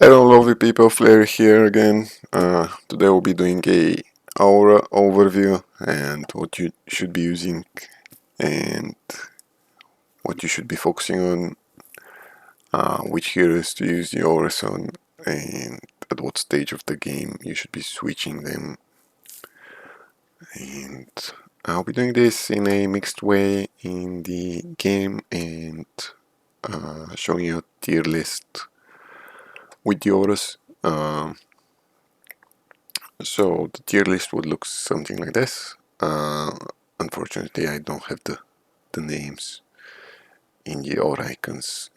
Hello lovely people, Flaery here again. Today we'll be doing a aura overview and what you should be using and what you should be focusing on, which heroes to use the auras on, and at what stage of the game you should be switching them. And I'll be doing this in a mixed way in the game and showing you a tier list with the auras. So the tier list would look something like this. Unfortunately, I don't have the names in the aura icons,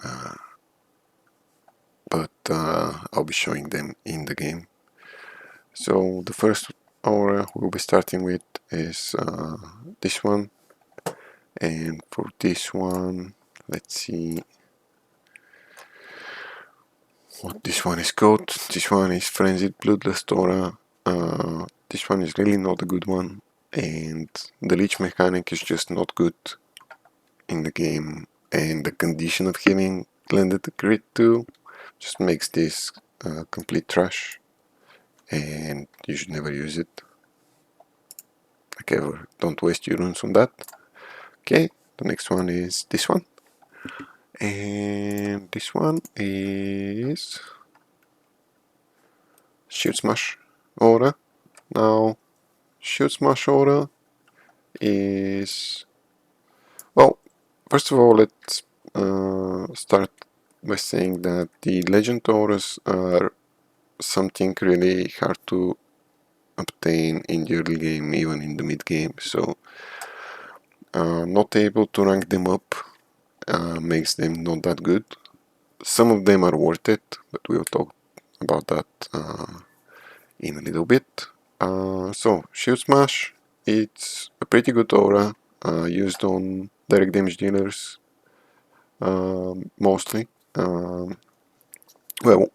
but I'll be showing them in the game. So the first aura we'll be starting with is this one, and for this one, let's see what this one is called. This one is Frenzied Bloodlust aura. This one is really not a good one, and the leech mechanic is just not good in the game, and the condition of having landed the crit too just makes this complete trash, and you should never use it. Like ever, don't waste your runes on that. Okay, the next one is this one, and this one is Shield Smash aura. Now, Shield Smash aura is, well, first of all, let's start by saying that the legend auras are something really hard to obtain in the early game, even in the mid game, so not able to rank them up makes them not that good. Some of them are worth it, but we'll talk about that in a little bit. So, Shield Smash, it's a pretty good aura, used on direct damage dealers, mostly. Well,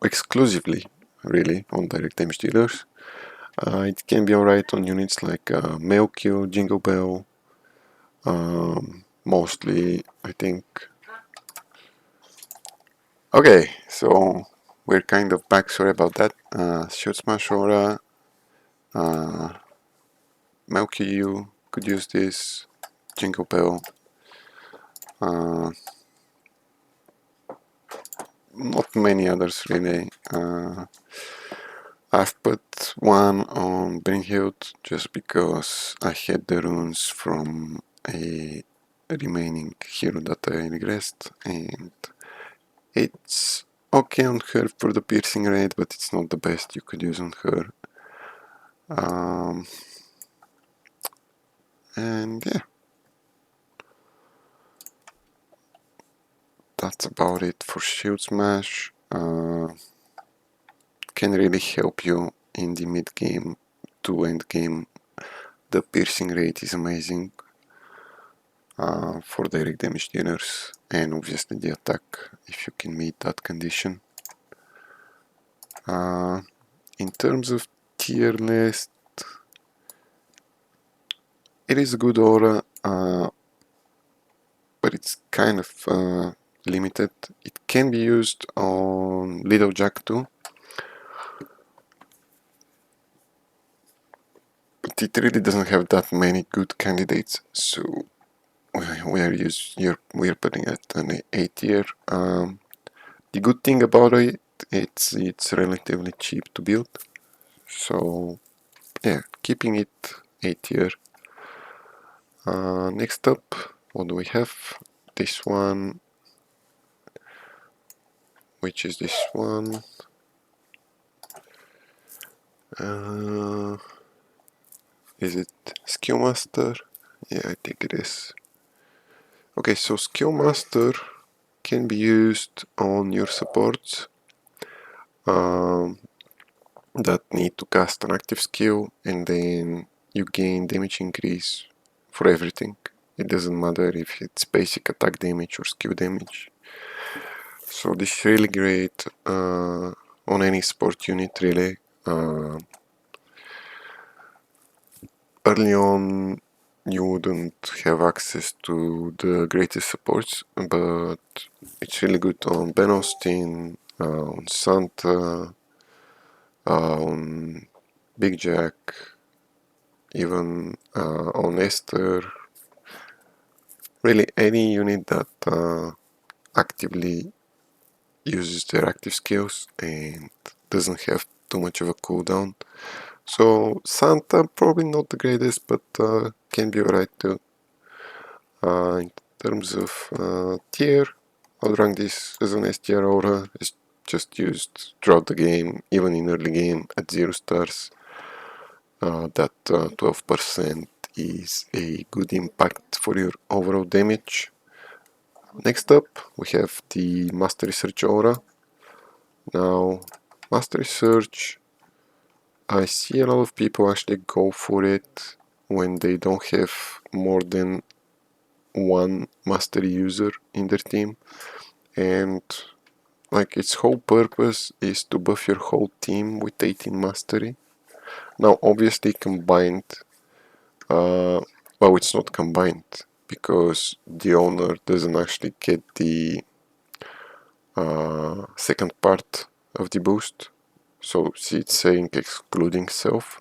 exclusively, really, on direct damage dealers. It can be alright on units like Mailkill, Jingle Bell, mostly, I think. Okay, so we're kind of back, sorry about that. Shield Smash aura, Mailkill could use this, Jingle Bell. Not many others really. I've put one on Brynhild just because I had the runes from a remaining hero that I regressed, and it's okay on her for the piercing rate, but it's not the best you could use on her. And yeah, that's about it for Shield Smash. Can really help you in the mid game to end game. The piercing rate is amazing for direct damage dealers, and obviously the attack if you can meet that condition. In terms of tier list, it is a good aura, but it's kind of limited. It can be used on Little Jack too, but it really doesn't have that many good candidates, so we're putting it on A tier. The good thing about it, it's relatively cheap to build, so yeah, keeping it A tier. Next up, what do we have? This one, which is this one. Is it Skill Master? Yeah, I think it is. Okay, so Skill Master can be used on your supports that need to cast an active skill, and then you gain damage increase for everything. It doesn't matter if it's basic attack damage or skill damage. So this is really great on any support unit, really. Early on you wouldn't have access to the greatest supports, but it's really good on Ben Austin, on Santa, on Big Jack, even on Esther. Really any unit that actively uses their active skills and doesn't have too much of a cooldown. So Santa probably not the greatest, but can be alright too. In terms of tier, I would rank this as an S tier aura. It's just used throughout the game, even in early game at 0 stars. That 12% is a good impact for your overall damage. Next up, we have the Mastery Search aura. Now, Mastery Search, I see a lot of people actually go for it when they don't have more than one mastery user in their team, and like its whole purpose is to buff your whole team with 18 mastery. Now obviously combined, well, it's not combined because the owner doesn't actually get the second part of the boost, so see it's saying excluding self,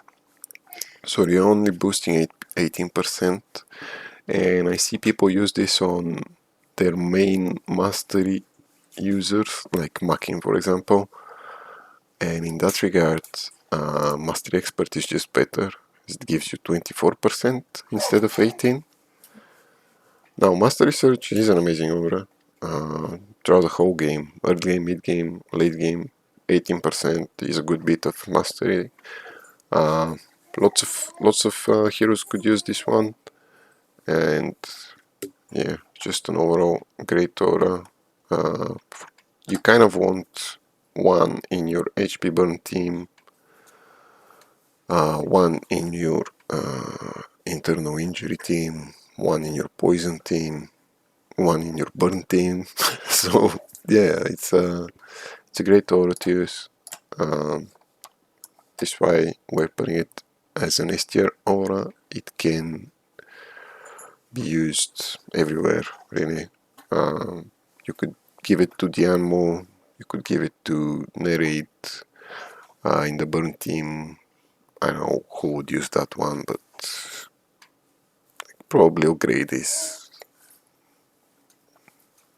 so you're only boosting 18%, and I see people use this on their main mastery users, like Makin for example, and in that regard, Mastery Expert is just better. It gives you 24% instead of 18. Now, Mastery Search is an amazing aura. Throughout the whole game, early game, mid game, late game, 18% is a good bit of mastery. Lots of heroes could use this one, and yeah, just an overall great aura. You kind of want one in your HP burn team, one in your internal injury team, one in your poison team, one in your burn team. So yeah, it's a great aura to use. That's why we're putting it as an S tier aura. It can be used everywhere, really. You could give it to Dianmo, you could give it to Nerate in the burn team. I don't know who would use that one, but probably upgrade is,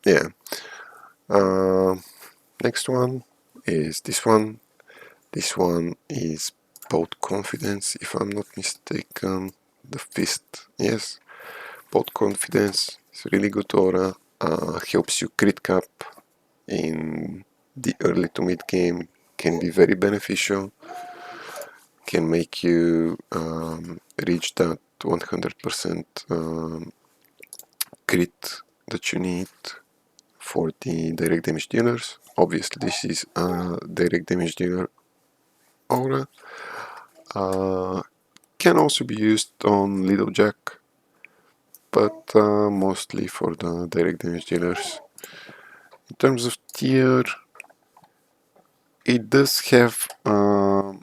yeah. Next one is this one. This one is Bold Confidence, if I'm not mistaken. The Fist, yes. Bold Confidence is a really good aura. Helps you crit cap in the early to mid game. Can be very beneficial. Can make you reach that 100% crit that you need for the direct damage dealers. Obviously this is a direct damage dealer aura. Can also be used on Little Jack, but mostly for the direct damage dealers. In terms of tier, it does have a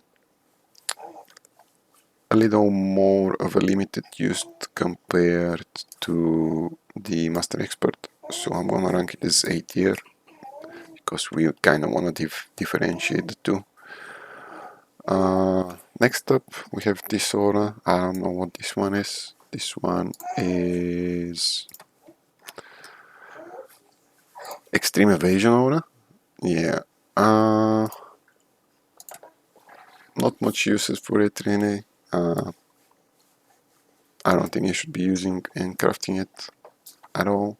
little more of a limited use compared to the Master Expert, so I'm gonna rank it as A tier because we kind of want to differentiate the two. Next up, we have this aura. I don't know what this one is. This one is Extreme Evasion aura. Yeah. Not much uses for it really. I don't think you should be using and crafting it at all.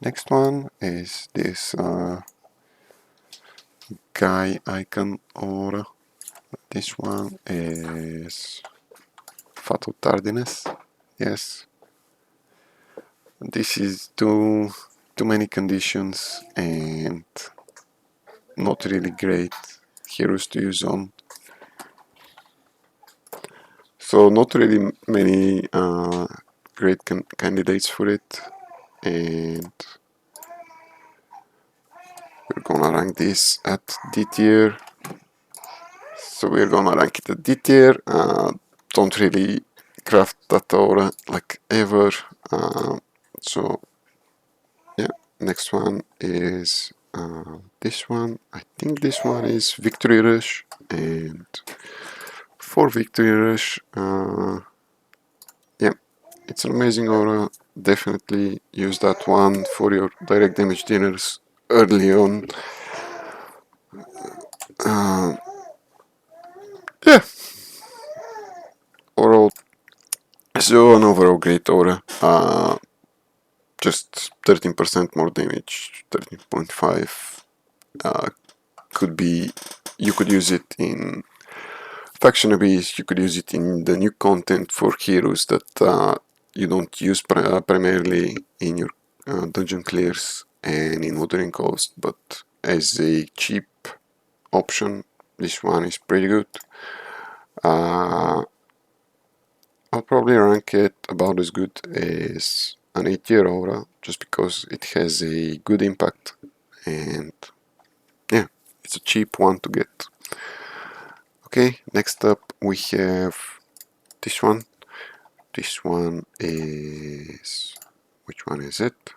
Next one is this guy icon aura. This one is Fatal Tardiness. Yes. This is too many conditions and not really great heroes to use on. So not really many great candidates for it, and we're gonna rank this at D tier. So we're gonna rank it at D tier. Don't really craft that aura like ever. So yeah, next one is This one, I think this one is Victory Rush, and for Victory Rush, yeah, it's an amazing aura. Definitely use that one for your direct damage dealers early on. Yeah, overall, so an overall great aura. Just 13% more damage, 13.5. Could be, you could use it in faction abuse, you could use it in the new content for heroes that you don't use primarily in your dungeon clears and in Wuthering Coast, but as a cheap option, this one is pretty good. I'll probably rank it about as good as an 8-tier aura, just because it has a good impact, and yeah, it's a cheap one to get. Okay, next up we have this one. This one is... which one is it?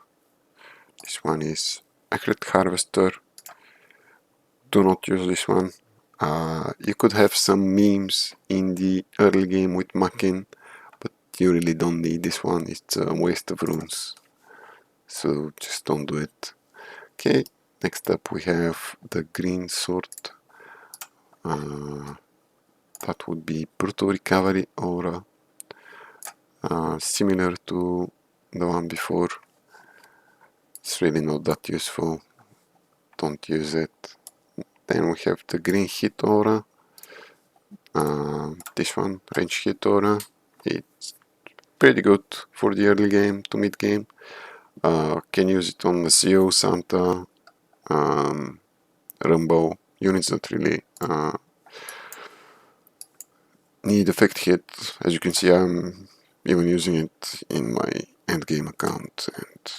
This one is Accurate Harvester. Do not use this one. You could have some memes in the early game with Makin, but you really don't need this one. It's a waste of runes. So just don't do it. Okay, next up we have the green sword. That would be Brutal Recovery aura. Similar to the one before. It's really not that useful. Don't use it. Then we have the green hit aura. This one, range hit aura. It's pretty good for the early game to mid game. Can use it on the Zio, Santa, Rumble, units that really need effect hit. As you can see, I'm even using it in my endgame account, and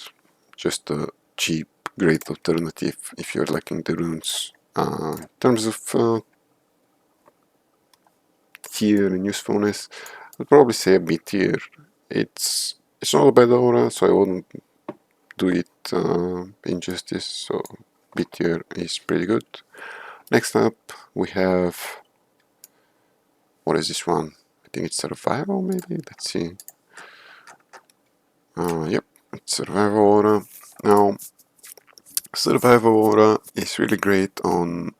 just a cheap, great alternative if you're lacking the runes. In terms of tier and usefulness, I'd probably say a B tier. It's not a bad aura, so I wouldn't do it injustice. So B tier is pretty good. Next up, we have, what is this one? I think it's Survival, maybe. Let's see. Yep, it's Survival aura. Now, Survival aura is really great on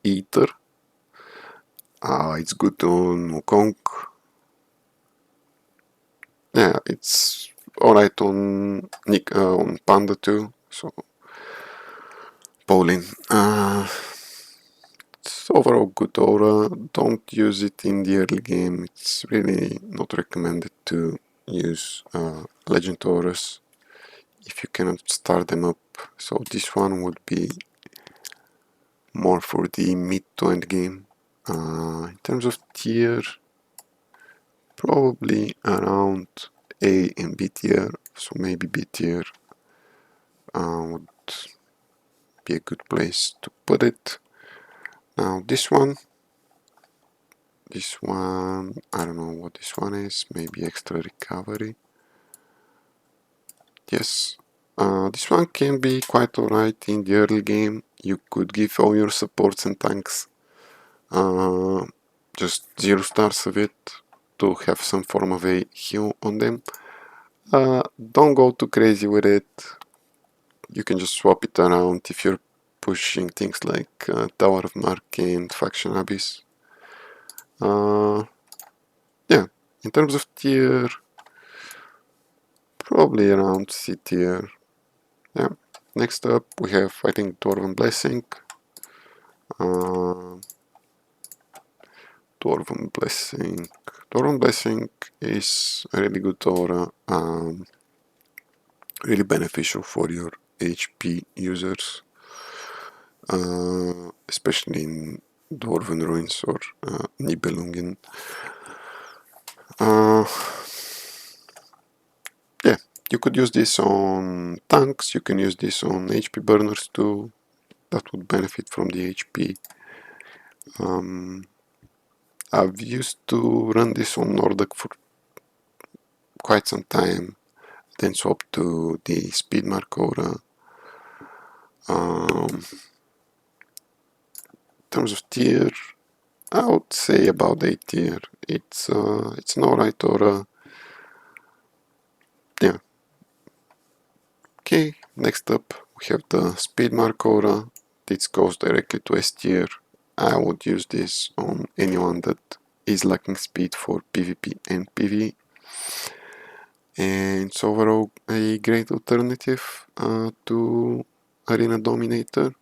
Ether. It's good on Wukong. Yeah, it's alright on Panda too. So Pauline. It's overall good aura. Don't use it in the early game. It's really not recommended to use legend auras if you cannot start them up. So this one would be more for the mid to end game. In terms of tier, probably around A and B tier, so maybe B tier would be a good place to put it. Now this one, I don't know what this one is, maybe Extra Recovery. Yes, this one can be quite alright in the early game. You could give all your supports and tanks just 0 stars of it to have some form of a heal on them. Don't go too crazy with it. You can just swap it around if you're pushing things like Tower of Mark and Faction Abyss. Yeah, in terms of tier, probably around C tier. Yeah. Next up, we have, I think, Dwarven Blessing. Dwarven Blessing. Dwarven Blessing is a really good aura. Really beneficial for your HP users, especially in Dwarven Ruins or Nibelungen. Yeah, you could use this on tanks, you can use this on HP burners too. That would benefit from the HP. I've used to run this on Nordic for quite some time, then swap to the Speed Mark aura. In terms of tier, I would say about A tier. It's an alright aura. Yeah. Okay, next up we have the Speed Mark aura. This goes directly to S tier. I would use this on anyone that is lacking speed for PvP and PvE. And it's overall a great alternative to Arena Dominator.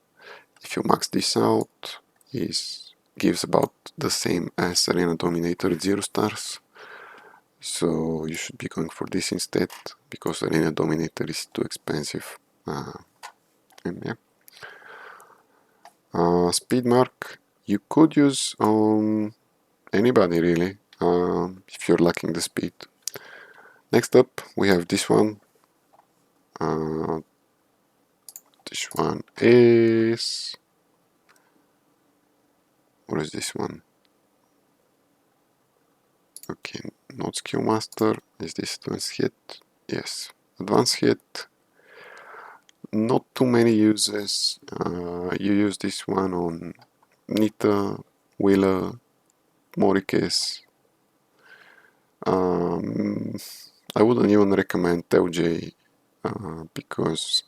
If you max this out, it gives about the same as Arena Dominator 0 stars. So you should be going for this instead, because Arena Dominator is too expensive. And yeah. Speed Mark you could use on anybody really, if you're lacking the speed. Next up we have this one. This one is... what is this one? Okay, not Skill Master. Is this Advanced Hit? Yes, Advanced Hit. Not too many uses. You use this one on Nita, Wheeler, Morikes. I wouldn't even recommend LJ because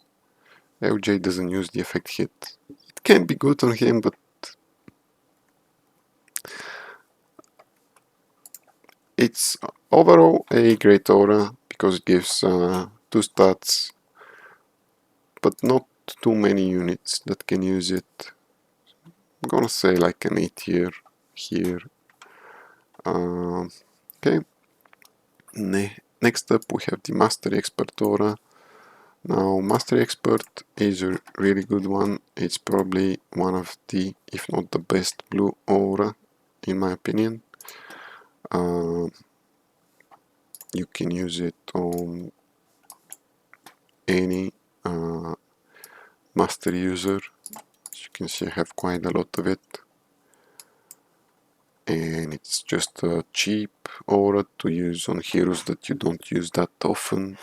LJ doesn't use the effect hit. It can be good on him, but it's overall a great aura because it gives 2 stats, but not too many units that can use it. I'm gonna say like an A tier here. Okay. Next up we have the Mastery Expert aura. Now, Mastery Expert is a really good one. It's probably one of the, if not the best blue aura, in my opinion. You can use it on any Mastery user. As you can see, I have quite a lot of it. And it's just a cheap aura to use on heroes that you don't use that often.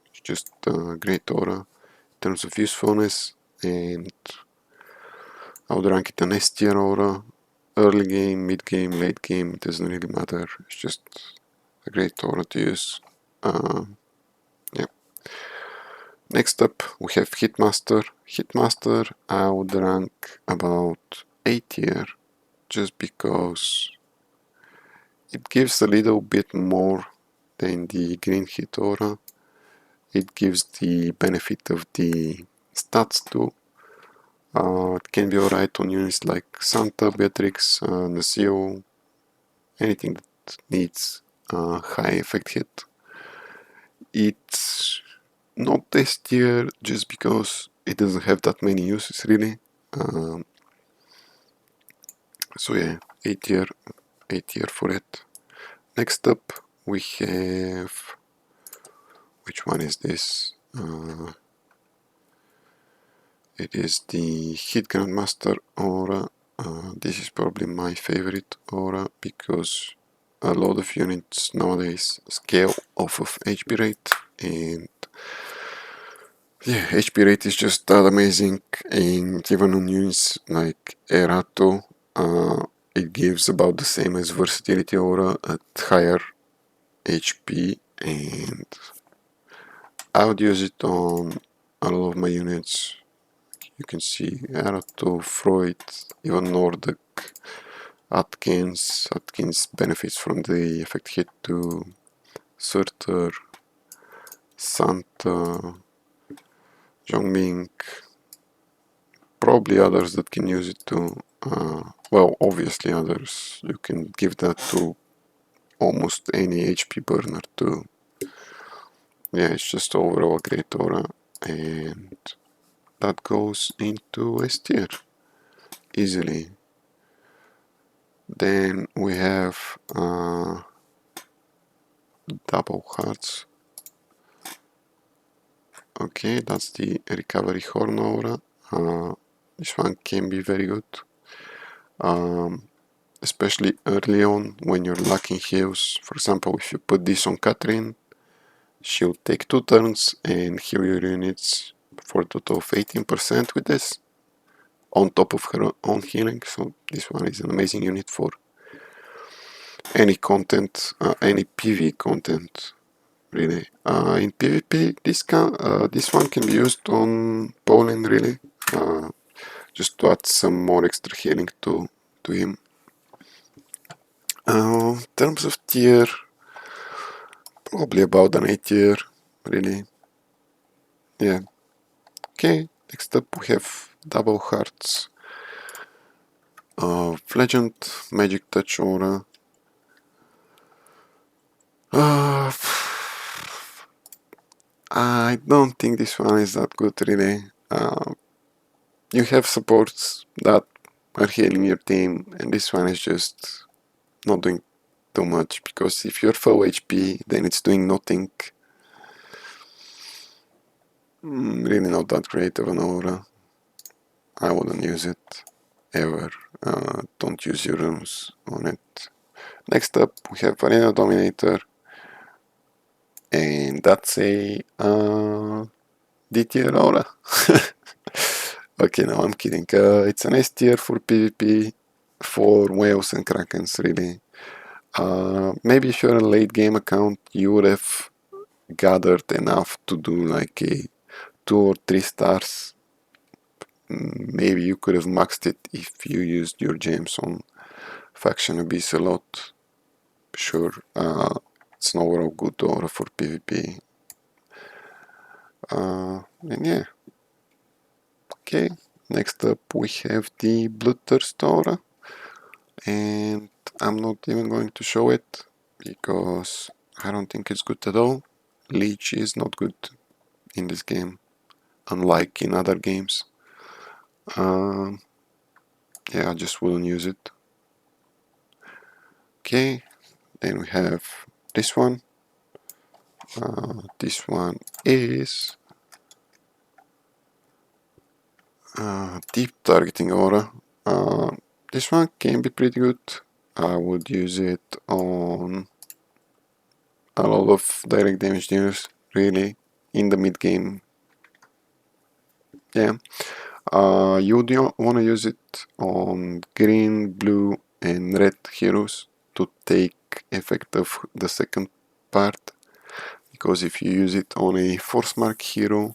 It's just a great aura in terms of usefulness, and I would rank it an S tier aura. Early game, mid game, late game, it doesn't really matter. It's just a great aura to use. Yeah. Next up we have Hitmaster. Hitmaster I would rank about A tier, just because it gives a little bit more than the green hit aura. It gives the benefit of the stats too. It can be alright on units like Santa, Beatrix, Nasio, anything that needs high effect hit. It's not S tier just because it doesn't have that many uses really. So yeah, A tier for it. Next up we have... which one is this? It is the Hit Grandmaster aura. This is probably my favorite aura because a lot of units nowadays scale off of HP rate, and yeah, HP rate is just that amazing. And even on units like Erato, it gives about the same as Versatility aura at higher HP, and I would use it on a lot of my units. You can see Erato, Freud, even Nordic, Atkins. Atkins benefits from the effect hit to Surtur, Santa, Zhongming, probably others that can use it too. Well, obviously others. You can give that to almost any HP burner too. Yeah, it's just overall a great aura, and that goes into S tier easily. Then we have double hearts. Okay, that's the recovery horn aura. This one can be very good, especially early on when you're lacking heals. For example, if you put this on Catherine, she'll take 2 turns and heal your units for a total of 18% with this, on top of her own healing. So this one is an amazing unit for any content, any PV content, really. In PvP, this one can be used on Poland, really, just to add some more extra healing to him. In terms of tier, probably about an A tier, really. Yeah. Okay, next up we have Double Hearts, Legend, Magic Touch Aura. I don't think this one is that good, really. You have supports that are healing your team, and this one is just not doing too much, because if you're full HP, then it's doing nothing. Really not that great of an aura. I wouldn't use it ever. Don't use your runes on it. Next up, we have Arena Dominator, and that's a D tier aura. Okay, no, I'm kidding. It's an S tier for PvP, for whales and krakens, really. Maybe if you're a late game account, you would have gathered enough to do like a 2 or 3 stars. Maybe you could have maxed it if you used your gems on Faction Abyss a lot. Sure, it's an overall good aura for PvP. And yeah. Okay, next up we have the Bloodthirst aura. And I'm not even going to show it, because I don't think it's good at all. Leech is not good in this game, unlike in other games. Yeah, I just wouldn't use it. Okay, then we have this one. This one is Deep Targeting Aura. This one can be pretty good. I would use it on a lot of direct damage dealers, really, in the mid game. Yeah. You would want to use it on green, blue, and red heroes to take effect of the second part, because if you use it on a force mark hero,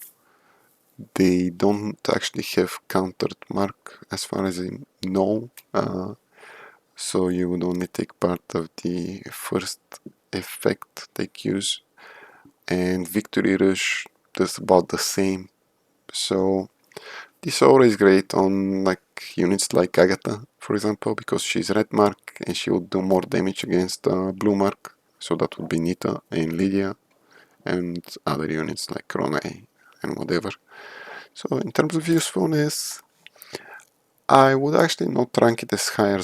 they don't actually have countered mark as far as I know, so you would only take part of the first effect they use, and Victory Rush does about the same. So this aura is great on like units like Agatha, for example, because she's red mark and she would do more damage against blue mark. So that would be Nita and Lydia and other units like Rone and whatever. So in terms of usefulness, I would actually not rank it as high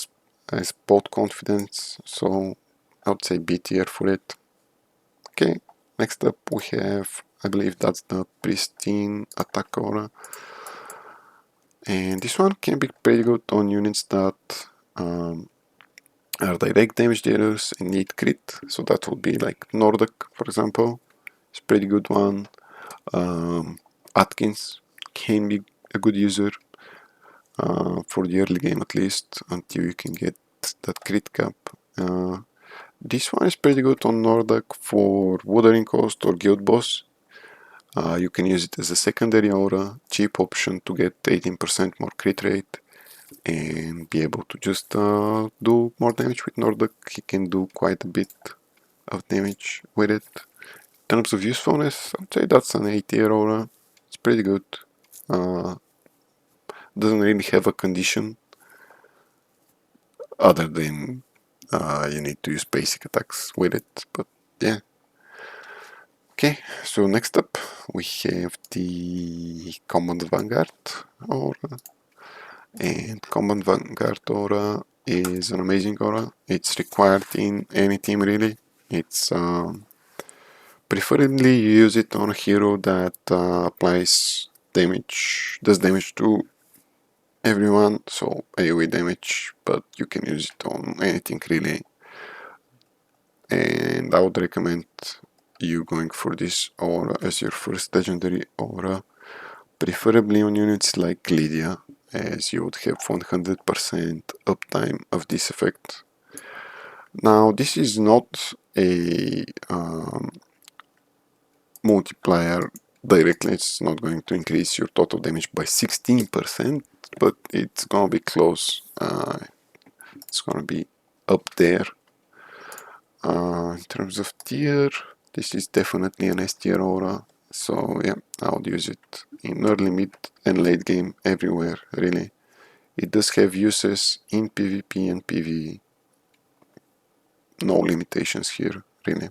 as both confidence, so I would say B tier for it. Okay, next up we have, I believe that's the Pristine Attack Aura. And this one can be pretty good on units that are direct damage dealers and need crit, so that would be like Nordic, for example. It's a pretty good one. Atkins can be a good user for the early game at least, until you can get that crit cap. This one is pretty good on Nordic for Wuthering Coast or Guild Boss. You can use it as a secondary aura, cheap option to get 18% more crit rate and be able to just do more damage with Nordic. He can do quite a bit of damage with it. In terms of usefulness, I'd say that's an A tier aura. It's pretty good. Doesn't really have a condition other than you need to use basic attacks with it, but yeah. Okay, so next up we have the Command Vanguard aura. And Command Vanguard aura is an amazing aura. It's required in any team, really. It's preferably you use it on a hero that applies damage, does damage to everyone, so AoE damage, but you can use it on anything, really. And I would recommend you going for this aura as your first legendary aura, preferably on units like Lydia, as you would have 100% uptime of this effect. Now, this is not a multiplier directly, it's not going to increase your total damage by 16%, but it's gonna be close. It's gonna be up there. In terms of tier, this is definitely an S tier aura, so yeah, I would use it in early, mid and late game everywhere, really. It does have uses in PvP and PvE. No limitations here, really.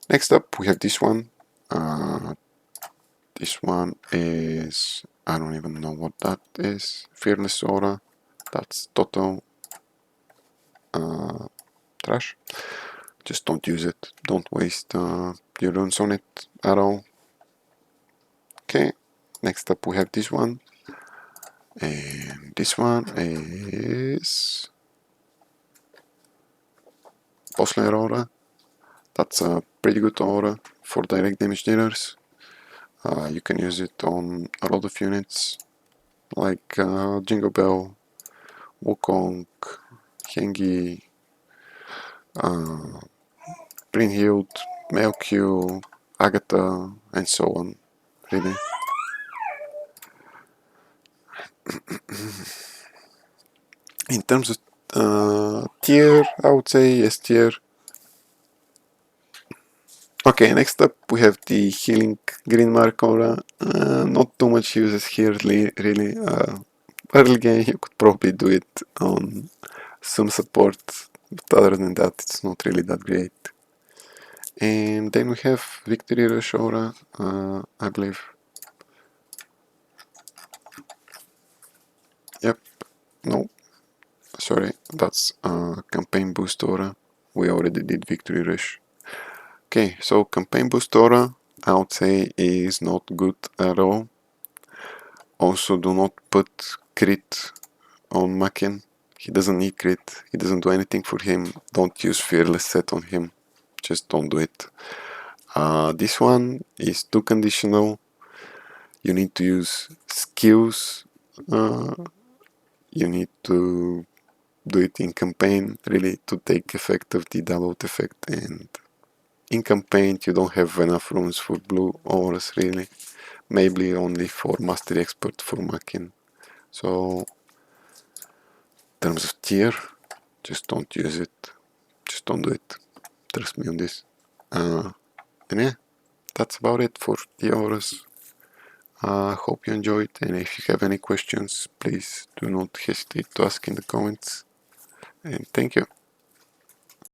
Next up, we have this one. This one is, I don't even know what that is. Fearless Aura. That's total trash. Just don't use it. Don't waste your runes on it at all. Okay, next up we have this one. And this one is Boss Lair Aura. That's a pretty good aura for direct damage dealers. You can use it on a lot of units like Jingle Bell, Wukong, Hengi, Brynhild, Melkyu, Agatha, and so on, really. In terms of tier, I would say S tier. Okay, next up we have the Healing Green Mark Aura. Not too much uses here, really. Early game you could probably do it on some support, but other than that it's not really that great. And then we have Victory Rush Aura, I believe. Yep, no, sorry, that's Campaign Boost Aura. We already did Victory Rush. Okay, so Campaign Boost Aura, I would say, is not good at all. Also, do not put crit on Makin. He doesn't need crit, he doesn't do anything for him. Don't use Fearless Set on him, just don't do it. This one is too conditional. You need to use skills. You need to do it in campaign, really, to take effect of the download effect. And in campaign, you don't have enough runes for blue auras, really. Maybe only for Mastery Expert for Makin. So, in terms of tier, just don't use it. Just don't do it. Trust me on this. And yeah, that's about it for the auras. Hope you enjoyed, and if you have any questions, please do not hesitate to ask in the comments. And thank you.